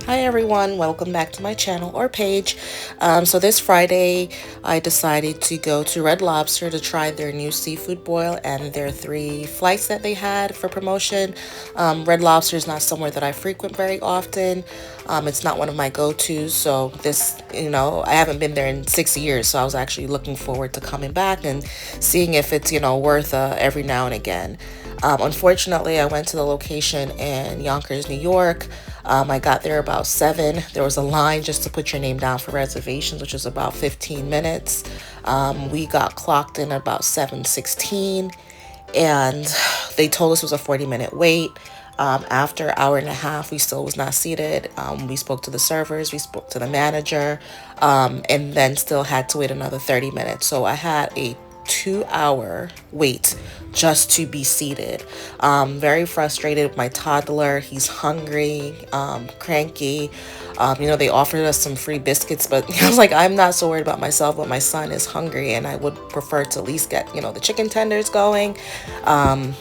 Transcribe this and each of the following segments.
Hi everyone, welcome back to my channel or page. So this Friday I decided to go to Red Lobster to try their new seafood boil and their 3 flights that they had for promotion. Red Lobster is not somewhere that I frequent very often. It's not one of my go-tos, so this, I haven't been there in 6 years, so I was actually looking forward to coming back and seeing if it's, worth every now and again. Unfortunately, I went to the location in Yonkers, New York. I got there about 7. There was a line just to put your name down for reservations, which was about 15 minutes. We got clocked in about 7:16, and they told us it was a 40-minute wait. After an hour and a half, we still was not seated. We spoke to the servers, we spoke to the manager, and then still had to wait another 30 minutes. So I had a 2-hour wait just to be seated. Very frustrated with my toddler. He's hungry, cranky. They offered us some free biscuits, but I was like, I'm not so worried about myself, but my son is hungry, and I would prefer to at least get, the chicken tenders going. And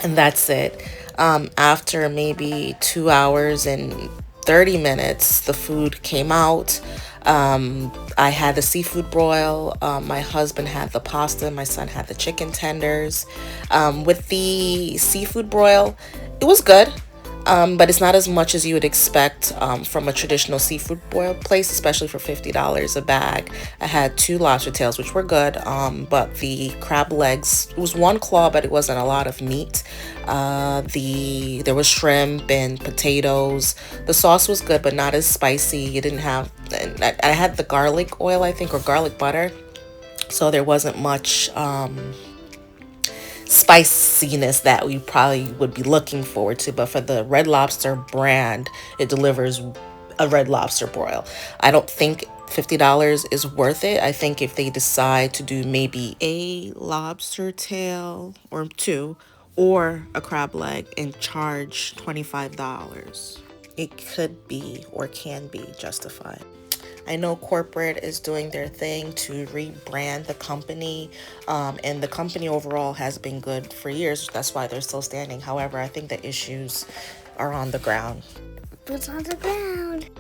that's it. After maybe 2 hours and 30 minutes, the food came out. I had the seafood broil. My husband had the pasta. My son had the chicken tenders. With the seafood broil, it was good. But it's not as much as you would expect from a traditional seafood boil place, especially for $50 a bag. I had 2 lobster tails, which were good, but the crab legs, it was one claw, but it wasn't a lot of meat. There was shrimp and potatoes. The sauce was good, but not as spicy. It didn't have. I had the garlic oil, I think, or garlic butter, so there wasn't much spiciness that we probably would be looking forward to. But for the Red Lobster brand, it delivers a Red Lobster broil. I don't think $50 is worth it. I think if they decide to do maybe a lobster tail or 2 or a crab leg and charge $25, it could be or can be justified. I know corporate is doing their thing to rebrand the company, and the company overall has been good for years. That's why they're still standing. However, I think the issues are on the ground. What's on the ground?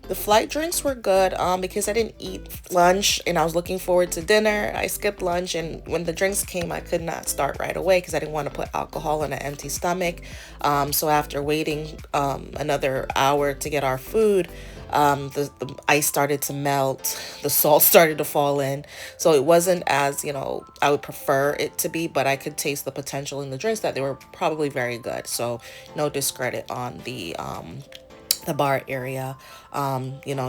The flight drinks were good because I didn't eat lunch and I was looking forward to dinner. I skipped lunch, and when the drinks came, I could not start right away because I didn't want to put alcohol in an empty stomach. So after waiting another hour to get our food, the ice started to melt, the salt started to fall in. So it wasn't as, I would prefer it to be, but I could taste the potential in the drinks that they were probably very good. So no discredit on the bar area.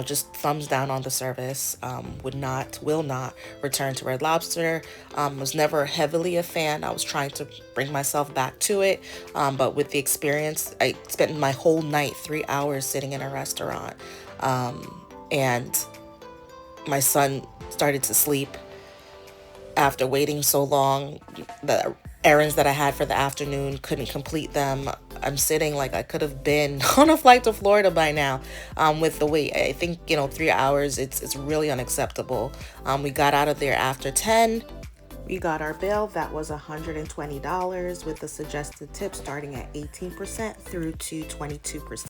Just thumbs down on the service. Will not return to Red Lobster. Was never heavily a fan. I was trying to bring myself back to it, but with the experience, I spent my whole night, 3 hours sitting in a restaurant, and my son started to sleep after waiting so long. The errands that I had for the afternoon, couldn't complete them. I'm sitting like I could have been on a flight to Florida by now, with the wait. I think, 3 hours, it's really unacceptable. We got out of there after 10. We got our bill. That was $120 with the suggested tip starting at 18% through to 22%.